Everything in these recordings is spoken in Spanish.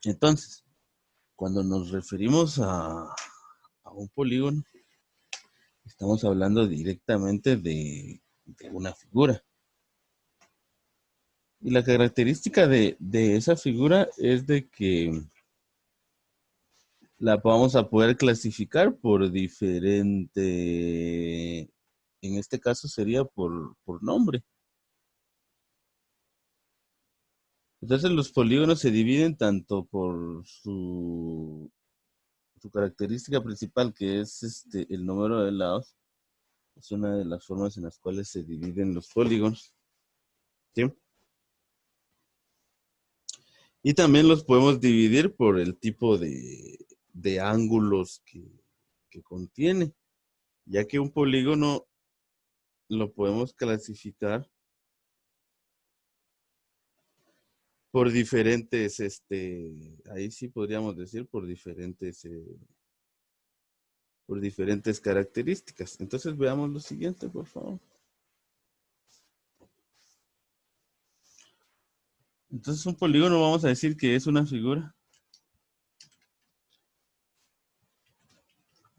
Entonces, cuando nos referimos a un polígono, estamos hablando directamente de una figura. Y la característica de esa figura es de que la vamos a poder clasificar por diferente, en este caso sería por nombre. Entonces los polígonos se dividen tanto por su característica principal, que es el número de lados. Es una de las formas en las cuales se dividen los polígonos, ¿sí? Y también los podemos dividir por el tipo de ángulos que contiene, ya que un polígono lo podemos clasificar por diferentes, ahí sí podríamos decir por diferentes características. Entonces veamos lo siguiente, por favor. Entonces un polígono vamos a decir que es una figura.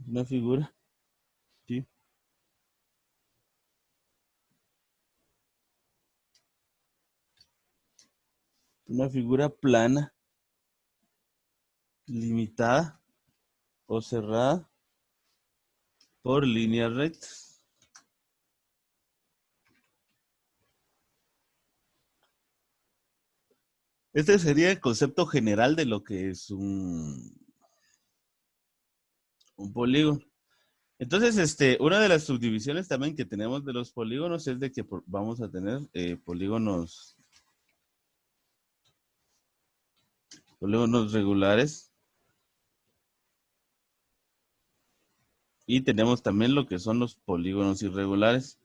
Una figura, ¿sí? Una figura plana, limitada o cerrada por líneas rectas. Este sería el concepto general de lo que es un polígono. Entonces, una de las subdivisiones también que tenemos de los polígonos es de que vamos a tener polígonos regulares. Y tenemos también lo que son los polígonos irregulares.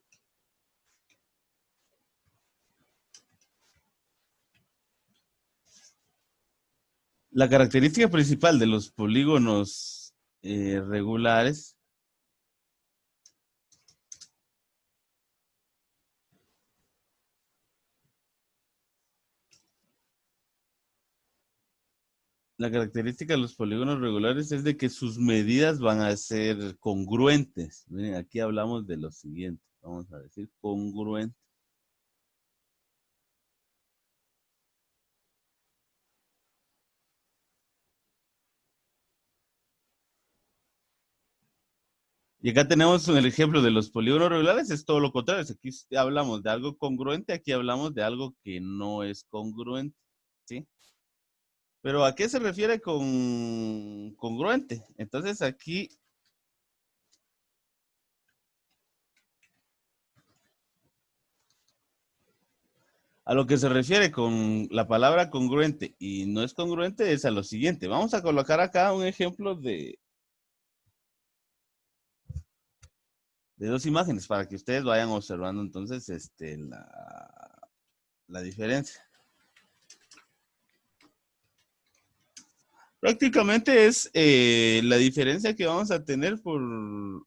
La característica principal de los polígonos regulares es de que sus medidas van a ser congruentes. Miren, aquí hablamos de lo siguiente. Vamos a decir congruente. Y acá tenemos el ejemplo de los polígonos regulares, es todo lo contrario. Aquí hablamos de algo congruente, aquí hablamos de algo que no es congruente, ¿sí? Pero ¿a qué se refiere con congruente? Entonces aquí, a lo que se refiere con la palabra congruente y no es congruente es a lo siguiente. Vamos a colocar acá un ejemplo de dos imágenes para que ustedes vayan observando entonces la diferencia. Prácticamente es la diferencia que vamos a tener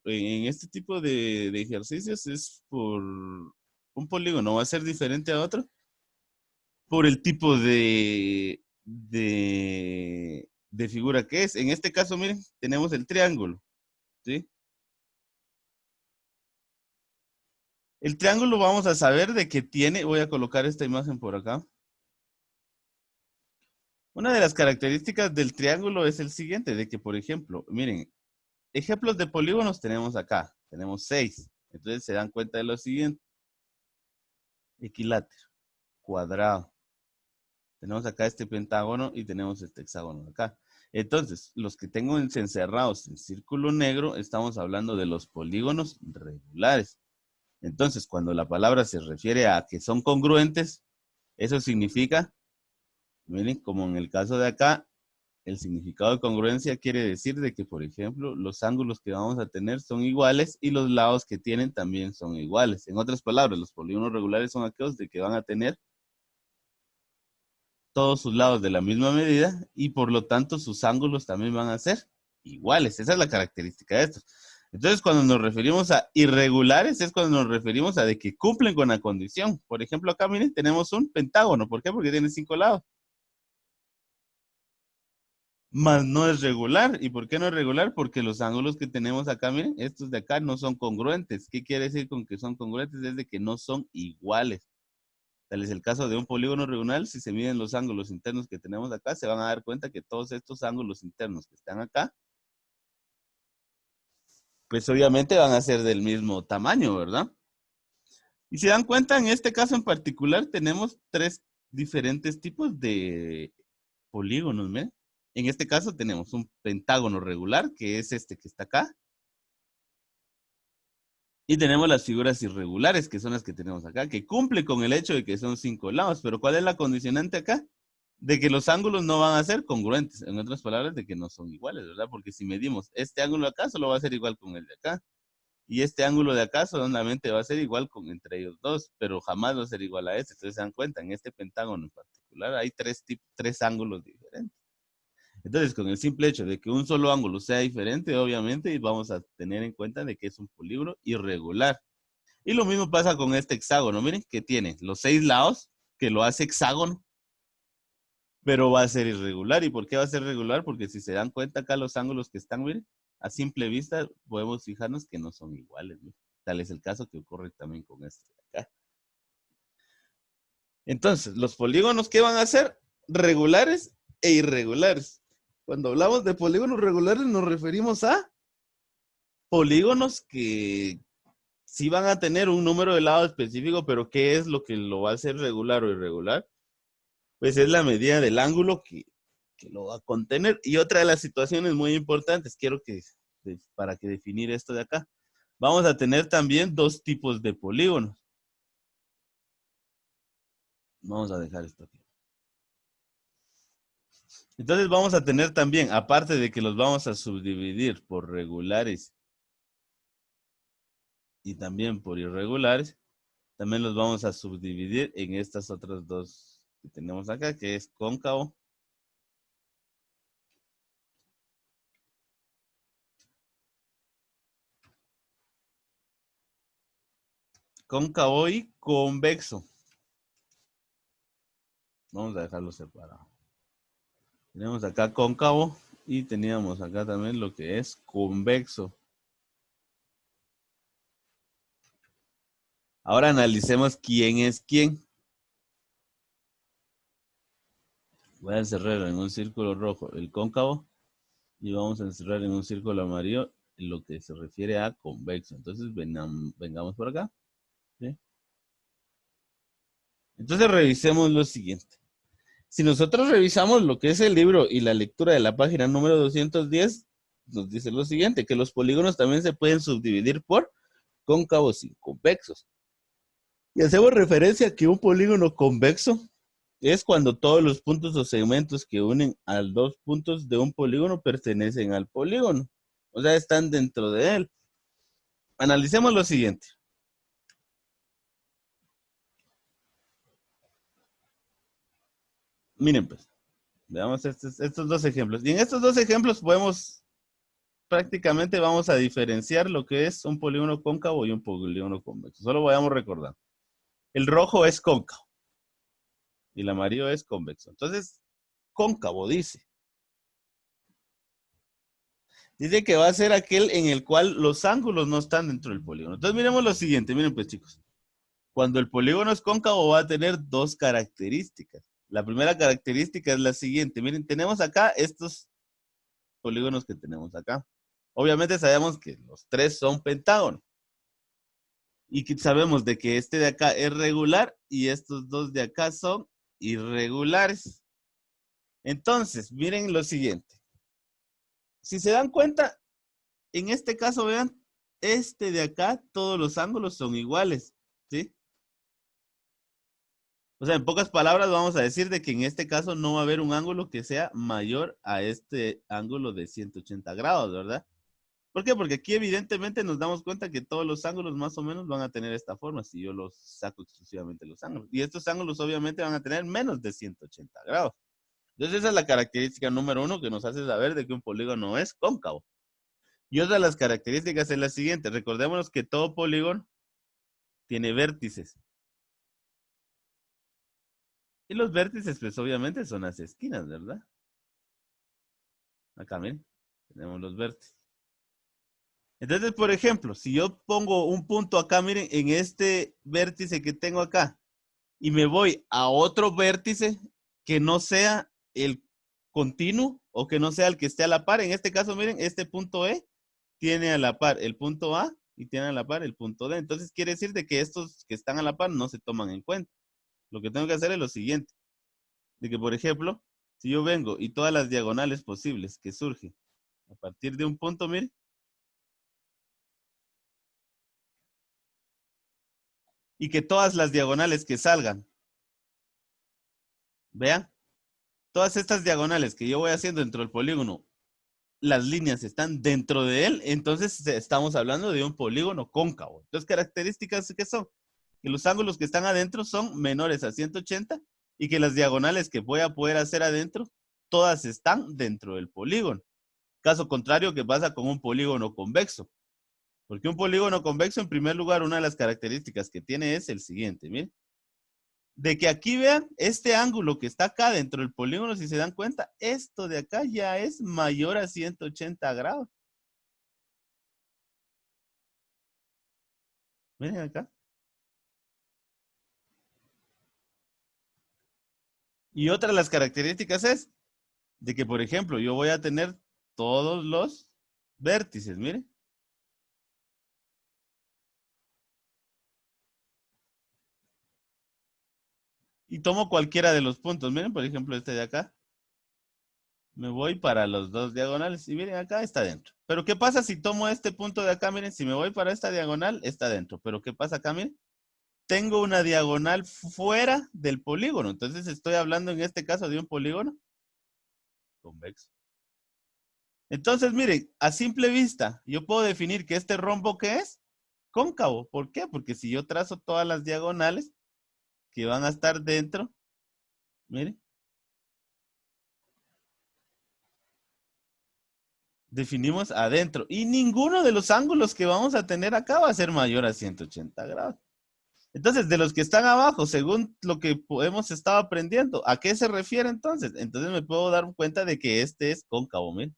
en este tipo de ejercicios es por un polígono. Va a ser diferente a otro por el tipo de figura que es. En este caso, miren, tenemos el triángulo, ¿sí? El triángulo vamos a saber de que tiene, voy a colocar esta imagen por acá. Una de las características del triángulo es el siguiente, de que, por ejemplo, miren, ejemplos de polígonos tenemos acá, tenemos 6. Entonces se dan cuenta de lo siguiente. Equilátero, cuadrado. Tenemos acá este pentágono y tenemos este hexágono acá. Entonces, los que tengo encerrados en círculo negro, estamos hablando de los polígonos regulares. Entonces, cuando la palabra se refiere a que son congruentes, eso significa, miren, como en el caso de acá, el significado de congruencia quiere decir de que, por ejemplo, los ángulos que vamos a tener son iguales y los lados que tienen también son iguales. En otras palabras, los polígonos regulares son aquellos de que van a tener todos sus lados de la misma medida y por lo tanto sus ángulos también van a ser iguales. Esa es la característica de estos. Entonces, cuando nos referimos a irregulares, es cuando nos referimos a de que cumplen con la condición. Por ejemplo, acá, miren, tenemos un pentágono. ¿Por qué? Porque tiene 5 lados. Más no es regular. ¿Y por qué no es regular? Porque los ángulos que tenemos acá, miren, estos de acá no son congruentes. ¿Qué quiere decir con que son congruentes? Es de que no son iguales. Tal es el caso de un polígono regular. Si se miden los ángulos internos que tenemos acá, se van a dar cuenta que todos estos ángulos internos que están acá, pues obviamente van a ser del mismo tamaño, ¿verdad? Y se dan cuenta, en este caso en particular, tenemos tres diferentes tipos de polígonos, ¿ven? En este caso tenemos un pentágono regular, que es este que está acá. Y tenemos las figuras irregulares, que son las que tenemos acá, que cumple con el hecho de que son 5 lados. Pero ¿cuál es la condicionante acá? De que los ángulos no van a ser congruentes. En otras palabras, de que no son iguales, ¿verdad? Porque si medimos este ángulo acá, solo va a ser igual con el de acá. Y este ángulo de acá solamente va a ser igual con entre ellos dos, pero jamás va a ser igual a este. Entonces se dan cuenta, en este pentágono en particular hay tres ángulos diferentes. Entonces, con el simple hecho de que un solo ángulo sea diferente, obviamente vamos a tener en cuenta de que es un polígono irregular. Y lo mismo pasa con este hexágono. Miren que tiene los 6 lados, que lo hace hexágono, pero va a ser irregular. ¿Y por qué va a ser irregular? Porque si se dan cuenta acá los ángulos que están, miren, a simple vista podemos fijarnos que no son iguales. Miren. Tal es el caso que ocurre también con este de acá. Entonces, los polígonos, ¿qué van a ser? Regulares e irregulares. Cuando hablamos de polígonos regulares nos referimos a polígonos que sí van a tener un número de lados específico, pero ¿qué es lo que lo va a hacer regular o irregular? Pues es la medida del ángulo que lo va a contener. Y otra de las situaciones muy importantes, quiero que, para que definir esto de acá, vamos a tener también dos tipos de polígonos. Vamos a dejar esto aquí. Entonces vamos a tener también, aparte de que los vamos a subdividir por regulares y también por irregulares, también los vamos a subdividir en estas otras dos que tenemos acá, que es cóncavo y convexo. Vamos a dejarlo separado. Tenemos acá cóncavo y teníamos acá también lo que es convexo. Ahora analicemos quién es quién. Voy a encerrar en un círculo rojo el cóncavo y vamos a encerrar en un círculo amarillo en lo que se refiere a convexo. Entonces vengamos por acá. ¿Sí? Entonces revisemos lo siguiente. Si nosotros revisamos lo que es el libro y la lectura de la página número 210, nos dice lo siguiente, que los polígonos también se pueden subdividir por cóncavos y convexos. Y hacemos referencia a que un polígono convexo es cuando todos los puntos o segmentos que unen a dos puntos de un polígono pertenecen al polígono. O sea, están dentro de él. Analicemos lo siguiente. Miren pues, veamos estos dos ejemplos. Y en estos dos ejemplos prácticamente vamos a diferenciar lo que es un polígono cóncavo y un polígono convexo. Solo vayamos recordando. El rojo es cóncavo y el amarillo es convexo. Entonces, cóncavo dice que va a ser aquel en el cual los ángulos no están dentro del polígono. Entonces, miremos lo siguiente. Miren pues, chicos. Cuando el polígono es cóncavo va a tener dos características. La primera característica es la siguiente. Miren, tenemos acá estos polígonos que tenemos acá. Obviamente sabemos que los tres son pentágonos. Y que sabemos de que este de acá es regular y estos dos de acá son irregulares. Entonces, miren lo siguiente. Si se dan cuenta, en este caso, vean, este de acá, todos los ángulos son iguales, ¿sí? O sea, en pocas palabras vamos a decir de que en este caso no va a haber un ángulo que sea mayor a este ángulo de 180 grados, ¿verdad? ¿Por qué? Porque aquí evidentemente nos damos cuenta que todos los ángulos más o menos van a tener esta forma si yo los saco exclusivamente los ángulos. Y estos ángulos obviamente van a tener menos de 180 grados. Entonces esa es la característica número uno que nos hace saber de que un polígono es cóncavo. Y otra de las características es la siguiente. Recordémonos que todo polígono tiene vértices. Y los vértices pues obviamente son las esquinas, ¿verdad? Acá, miren, tenemos los vértices. Entonces, por ejemplo, si yo pongo un punto acá, miren, en este vértice que tengo acá, y me voy a otro vértice que no sea el continuo o que no sea el que esté a la par. En este caso, miren, este punto E tiene a la par el punto A y tiene a la par el punto D. Entonces quiere decir de que estos que están a la par no se toman en cuenta. Lo que tengo que hacer es lo siguiente, de que por ejemplo, si yo vengo y todas las diagonales posibles que surgen a partir de un punto, miren, y que todas las diagonales que salgan, vean, todas estas diagonales que yo voy haciendo dentro del polígono, las líneas están dentro de él, entonces estamos hablando de un polígono cóncavo. Entonces, características que son que los ángulos que están adentro son menores a 180 y que las diagonales que voy a poder hacer adentro, todas están dentro del polígono. Caso contrario que pasa con un polígono convexo. Porque un polígono convexo, en primer lugar, una de las características que tiene es el siguiente, miren. De que aquí vean, este ángulo que está acá dentro del polígono, si se dan cuenta, esto de acá ya es mayor a 180 grados. Miren acá. Y otra de las características es de que, por ejemplo, yo voy a tener todos los vértices, miren. Y tomo cualquiera de los puntos. Miren, por ejemplo, este de acá. Me voy para los dos diagonales. Y miren, acá está dentro. Pero ¿qué pasa si tomo este punto de acá? Miren, si me voy para esta diagonal, está dentro. Pero ¿qué pasa acá? Miren, tengo una diagonal fuera del polígono. Entonces estoy hablando en este caso de un polígono convexo. Entonces, miren, a simple vista, yo puedo definir que este rombo, ¿qué es? Cóncavo. ¿Por qué? Porque si yo trazo todas las diagonales que van a estar dentro, miren, definimos adentro. Y ninguno de los ángulos que vamos a tener acá va a ser mayor a 180 grados. Entonces, de los que están abajo, según lo que hemos estado aprendiendo, ¿a qué se refiere entonces? Entonces me puedo dar cuenta de que este es cóncavo, miren.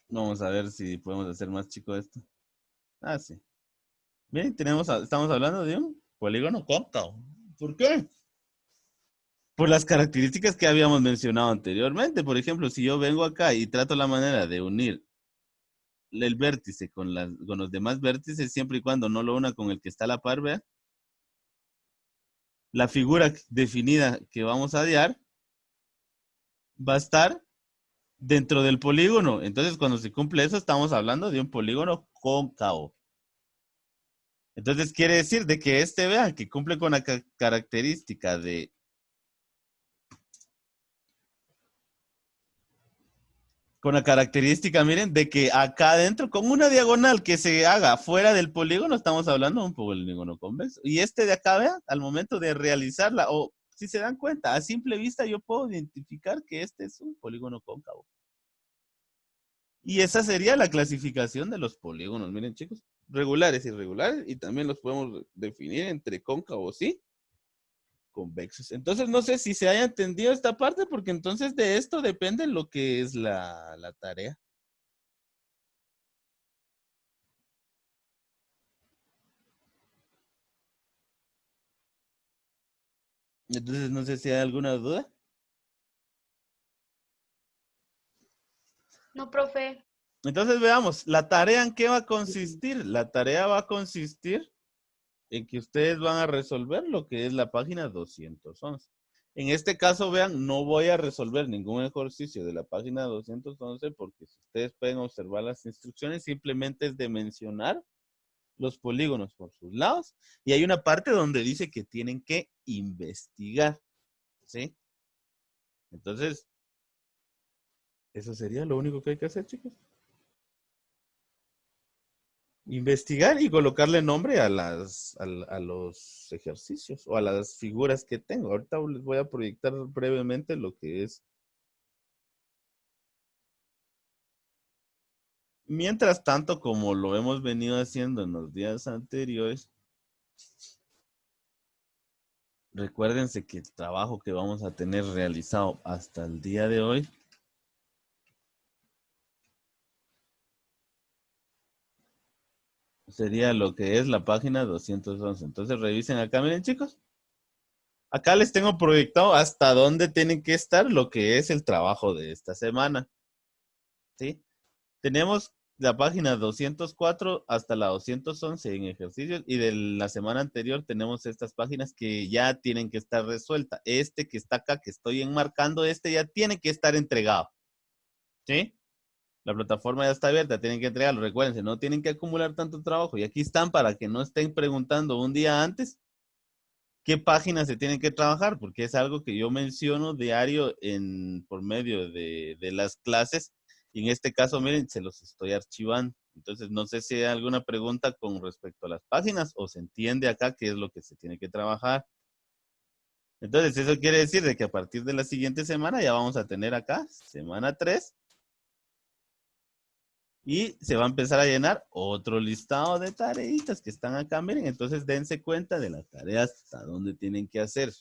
Vamos a ver si podemos hacer más chico esto. Ah, sí. Miren, estamos hablando de un polígono cóncavo. ¿Por qué? Por las características que habíamos mencionado anteriormente. Por ejemplo, si yo vengo acá y trato la manera de unir el vértice con los demás vértices, siempre y cuando no lo una con el que está a la par, vea, la figura definida que vamos a hallar va a estar dentro del polígono. Entonces, cuando se cumple eso, estamos hablando de un polígono cóncavo. Entonces, quiere decir de que este, vean, que cumple con la característica de con la característica, miren, de que acá adentro, con una diagonal que se haga fuera del polígono, estamos hablando de un polígono convexo. Y este de acá, vean, al momento de realizarla, o si se dan cuenta, a simple vista yo puedo identificar que este es un polígono cóncavo. Y esa sería la clasificación de los polígonos. Miren, chicos, regulares y irregulares, y también los podemos definir entre cóncavos y convexos. Entonces, no sé si se haya entendido esta parte, porque entonces de esto depende lo que es la tarea. Entonces, no sé si hay alguna duda. No, profe. Entonces, veamos, ¿la tarea en qué va a consistir? La tarea va a consistir en que ustedes van a resolver lo que es la página 211. En este caso, vean, no voy a resolver ningún ejercicio de la página 211 porque si ustedes pueden observar las instrucciones, simplemente es de mencionar los polígonos por sus lados y hay una parte donde dice que tienen que investigar, ¿sí? Entonces, eso sería lo único que hay que hacer, chicos. Investigar y colocarle nombre a los ejercicios o a las figuras que tengo. Ahorita les voy a proyectar brevemente lo que es. Mientras tanto, como lo hemos venido haciendo en los días anteriores, Recuérdense que el trabajo que vamos a tener realizado hasta el día de hoy sería lo que es la página 211. Entonces revisen acá, miren chicos. Acá les tengo proyectado hasta dónde tienen que estar lo que es el trabajo de esta semana. ¿Sí? Tenemos la página 204 hasta la 211 en ejercicios y de la semana anterior tenemos estas páginas que ya tienen que estar resueltas. Este que está acá, que estoy enmarcando, este ya tiene que estar entregado. ¿Sí? La plataforma ya está abierta, tienen que entregarlo. Recuérdense, no tienen que acumular tanto trabajo. Y aquí están para que no estén preguntando un día antes qué páginas se tienen que trabajar, porque es algo que yo menciono diario por medio de las clases. Y en este caso, miren, se los estoy archivando. Entonces, no sé si hay alguna pregunta con respecto a las páginas o se entiende acá qué es lo que se tiene que trabajar. Entonces, eso quiere decir de que a partir de la siguiente semana ya vamos a tener acá, semana 3 y se va a empezar a llenar otro listado de tareitas que están acá. Miren, entonces dense cuenta de las tareas hasta dónde tienen que hacer.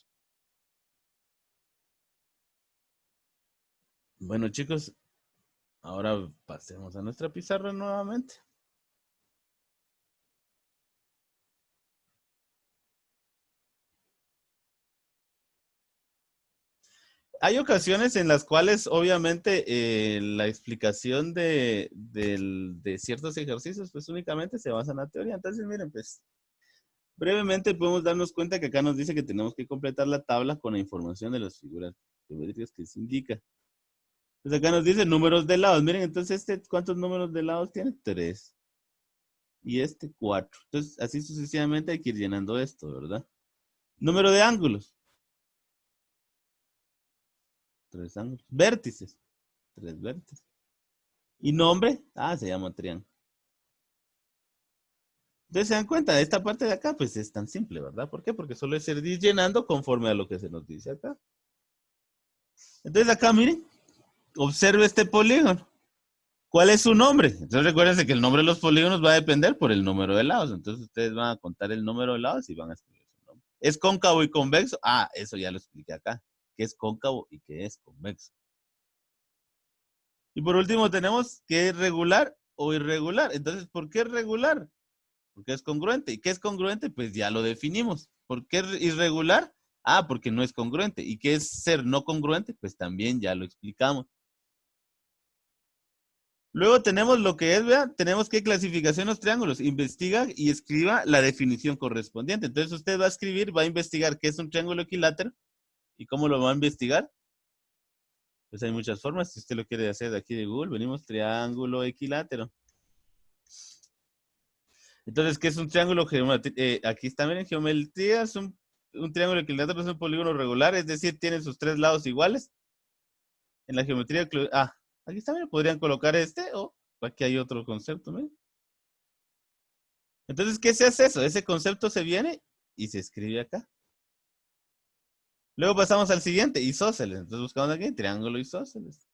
Bueno, chicos, ahora pasemos a nuestra pizarra nuevamente. Hay ocasiones en las cuales, obviamente, la explicación de ciertos ejercicios, pues únicamente se basa en la teoría. Entonces, miren, pues brevemente podemos darnos cuenta que acá nos dice que tenemos que completar la tabla con la información de las figuras geométricas que se indica. Pues acá nos dice números de lados. Miren, entonces ¿cuántos números de lados tiene? 3. Y este 4. Entonces, así sucesivamente hay que ir llenando esto, ¿verdad? Número de ángulos. 3 ángulos. Vértices. 3 vértices. Y nombre. Se llama triángulo. Entonces se dan cuenta, esta parte de acá, pues es tan simple, ¿verdad? ¿Por qué? Porque solo es ir llenando conforme a lo que se nos dice acá. Entonces acá, miren, observe este polígono. ¿Cuál es su nombre? Entonces recuérdense que el nombre de los polígonos va a depender por el número de lados. Entonces ustedes van a contar el número de lados y van a escribir su nombre. ¿Es cóncavo y convexo? Eso ya lo expliqué acá. ¿Qué es cóncavo y qué es convexo? Y por último tenemos que es regular o irregular. Entonces, ¿por qué regular? Porque es congruente. ¿Y qué es congruente? Pues ya lo definimos. ¿Por qué irregular? Porque no es congruente. ¿Y qué es ser no congruente? Pues también ya lo explicamos. Luego tenemos lo que es, vean, tenemos que clasificación los triángulos. Investiga y escriba la definición correspondiente. Entonces usted va a escribir, va a investigar qué es un triángulo equilátero y cómo lo va a investigar. Pues hay muchas formas. Si usted lo quiere hacer de aquí de Google, venimos triángulo equilátero. Entonces, ¿qué es un triángulo geométrico? Aquí está, miren, geometría es un triángulo equilátero, es un polígono regular, es decir, tiene sus 3 lados iguales. En la geometría, aquí está, miren, podrían colocar o aquí hay otro concepto, miren. Entonces, ¿qué se hace eso? Ese concepto se viene y se escribe acá. Luego pasamos al siguiente, isósceles. Entonces buscamos aquí, triángulo isósceles.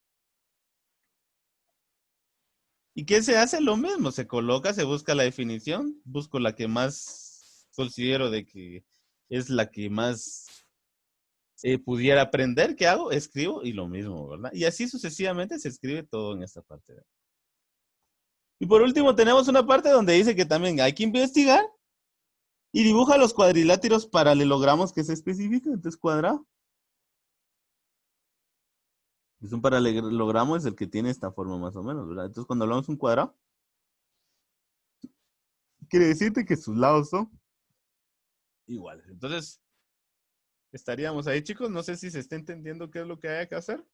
¿Y qué se hace? Lo mismo, se coloca, se busca la definición, busco la que más considero de que es la que más pudiera aprender, ¿qué hago? Escribo y lo mismo, ¿verdad? Y así sucesivamente se escribe todo en esta parte. Y por último tenemos una parte donde dice que también hay que investigar y dibuja los cuadriláteros paralelogramos que se especifican. Entonces cuadrado. Es un paralelogramo, es el que tiene esta forma más o menos, ¿verdad? Entonces cuando hablamos de un cuadrado, quiere decirte que sus lados son iguales. Entonces, estaríamos ahí, chicos. No sé si se está entendiendo qué es lo que hay que hacer.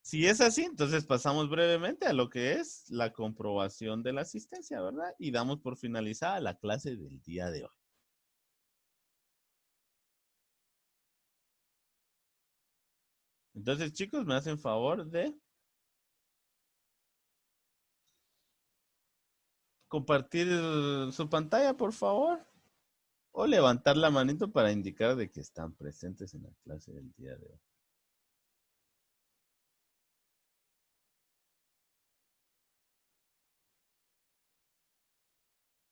Si es así, entonces pasamos brevemente a lo que es la comprobación de la asistencia, ¿verdad? Y damos por finalizada la clase del día de hoy. Entonces, chicos, me hacen favor de compartir su pantalla, por favor, o levantar la manito para indicar de que están presentes en la clase del día de hoy.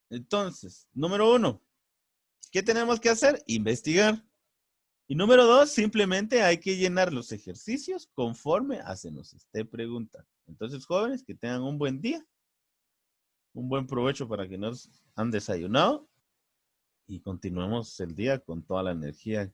Entonces, número 1, ¿Qué tenemos que hacer? Investigar. Y número 2, simplemente hay que llenar los ejercicios conforme a se nos esté preguntando. Entonces, jóvenes, que tengan un buen día, un buen provecho para que nos han desayunado y continuemos el día con toda la energía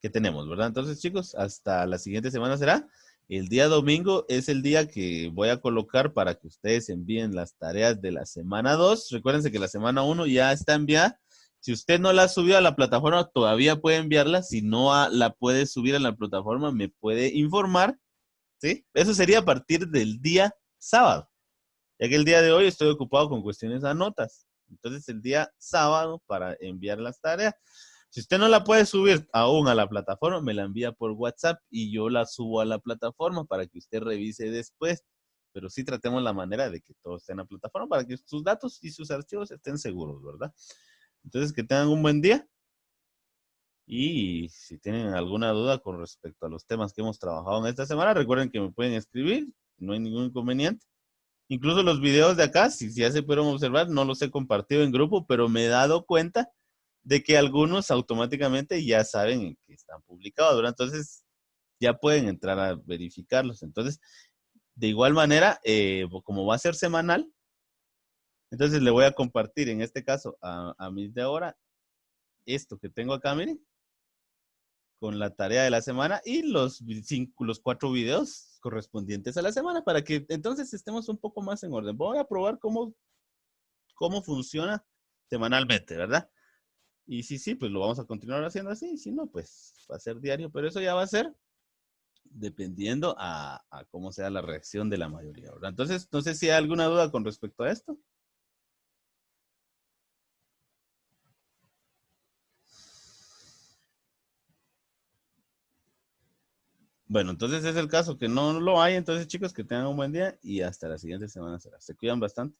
que tenemos, ¿verdad? Entonces, chicos, hasta la siguiente semana será. El día domingo es el día que voy a colocar para que ustedes envíen las tareas de la semana 2. Recuérdense que la semana 1 ya está enviada. Si usted no la ha subido a la plataforma, todavía puede enviarla. Si no la puede subir a la plataforma, me puede informar, ¿sí? Eso sería a partir del día sábado, ya que el día de hoy estoy ocupado con cuestiones a notas. Entonces, el día sábado para enviar las tareas. Si usted no la puede subir aún a la plataforma, me la envía por WhatsApp y yo la subo a la plataforma para que usted revise después. Pero sí tratemos la manera de que todo esté en la plataforma para que sus datos y sus archivos estén seguros, ¿verdad? Entonces, que tengan un buen día. Y si tienen alguna duda con respecto a los temas que hemos trabajado en esta semana, recuerden que me pueden escribir, no hay ningún inconveniente. Incluso los videos de acá, si ya se pudieron observar, no los he compartido en grupo, pero me he dado cuenta de que algunos automáticamente ya saben que están publicados, ¿verdad? Entonces ya pueden entrar a verificarlos. Entonces, de igual manera, como va a ser semanal, entonces le voy a compartir en este caso a mis de ahora esto que tengo acá, miren, con la tarea de la semana y los 4 videos correspondientes a la semana para que entonces estemos un poco más en orden. Voy a probar cómo funciona semanalmente, ¿verdad? Y sí, pues lo vamos a continuar haciendo así. Si no, pues va a ser diario, pero eso ya va a ser dependiendo a cómo sea la reacción de la mayoría, ¿verdad? Entonces, no sé si hay alguna duda con respecto a esto. Bueno, entonces es el caso que no lo hay. Entonces, chicos, que tengan un buen día y hasta la siguiente semana será. Se cuidan bastante.